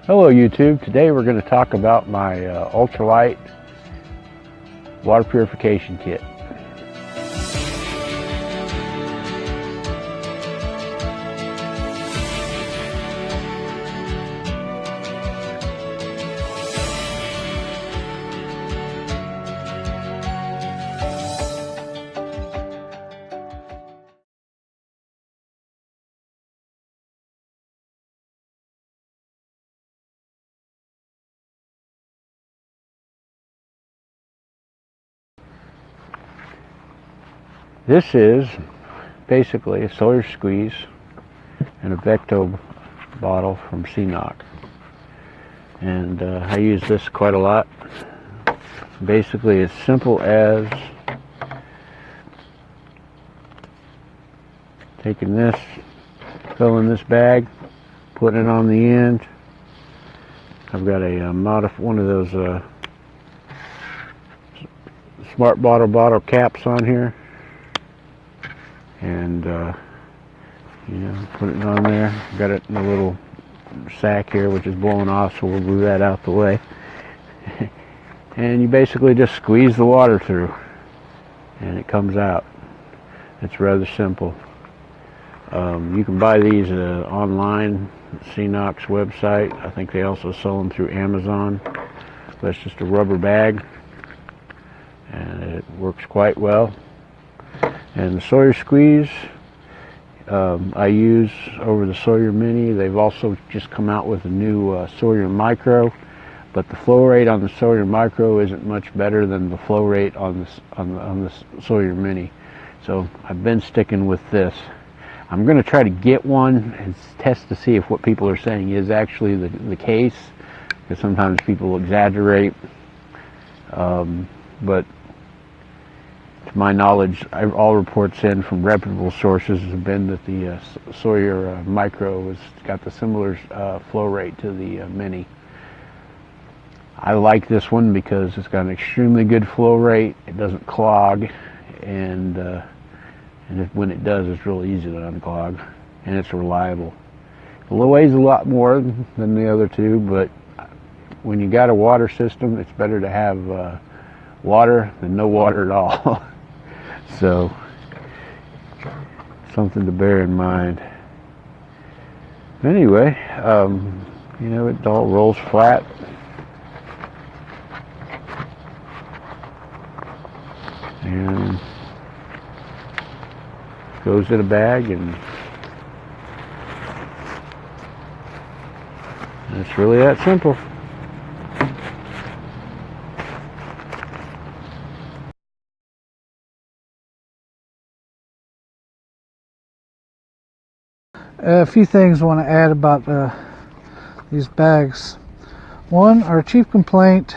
Hello YouTube. Today we're going to talk about my ultralight water purification kit. This is basically a Sawyer squeeze and a Vecto bottle from Cnoc, and I use this quite a lot. Basically, as simple as taking this, filling this bag, putting it on the end. I've got a one of those smart bottle caps on here, and put it on there. Got it in a little sack here, which is blowing off, so we'll move that out the way. And you basically just squeeze the water through and it comes out. It's rather simple. You can buy these online at Cnoc's website. I think they also sell them through Amazon. But it's just a rubber bag and it works quite well. And the Sawyer squeeze I use over the Sawyer Mini. They've also just come out with a new Sawyer Micro, but the flow rate on the Sawyer Micro isn't much better than the flow rate on the Sawyer Mini. So I've been sticking with this. I'm going to try to get one and test to see if what people are saying is actually the case, because sometimes people exaggerate. But to my knowledge, all reports in from reputable sources have been that the Sawyer Micro has got the similar flow rate to the Mini. I like this one because it's got an extremely good flow rate. It doesn't clog, and when it does, it's really easy to unclog, and it's reliable. It weighs a lot more than the other two, but when you got a water system, it's better to have water than no water at all. So, something to bear in mind. Anyway, it all rolls flat. And goes in a bag, and it's really that simple. A few things I want to add about these bags. One, our chief complaint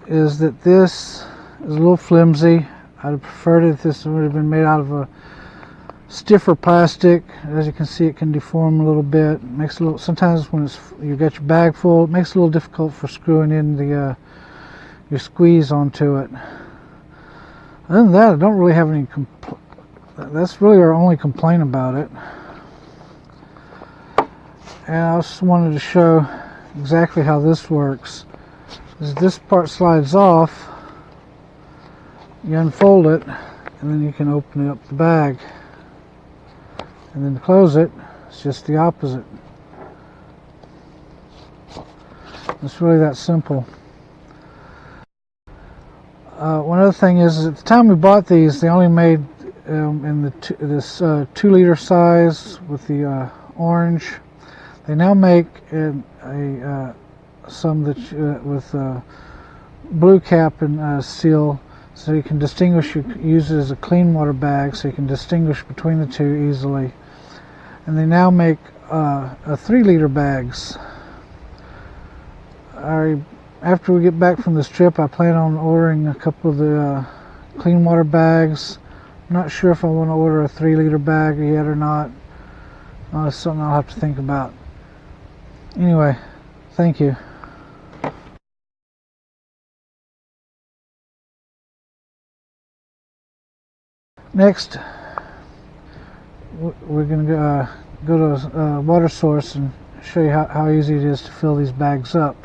is that this is a little flimsy. I'd have preferred it if this would have been made out of a stiffer plastic. As you can see, it can deform a little bit. It makes a little. Sometimes when you got your bag full, it makes it a little difficult for screwing in the your squeeze onto it. Other than that, I don't really have any that's really our only complaint about it. And I just wanted to show exactly how this works. As this part slides off, you unfold it, and then you can open up the bag. And then to close it, it's just the opposite. It's really that simple. One other thing is, at the time we bought these, they only made in this 2-liter size with the orange. They now make some that with blue cap and seal, so you can distinguish. You use it as a clean water bag, so you can distinguish between the two easily. And they now make 3-liter bags. After we get back from this trip, I plan on ordering a couple of the clean water bags. I'm not sure if I want to order a 3-liter bag yet or not. It's something I'll have to think about. Anyway, thank you. Next, we're going to go to a water source and show you how easy it is to fill these bags up.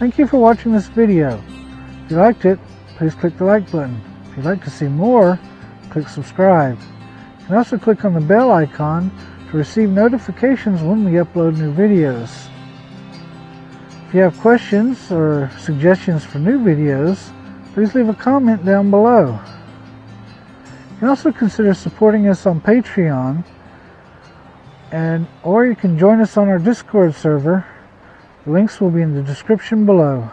Thank you for watching this video. If you liked it, please click the like button. If you'd like to see more, click subscribe. You can also click on the bell icon to receive notifications when we upload new videos. If you have questions or suggestions for new videos, please leave a comment down below. You can also consider supporting us on Patreon, or you can join us on our Discord server. The links will be in the description below.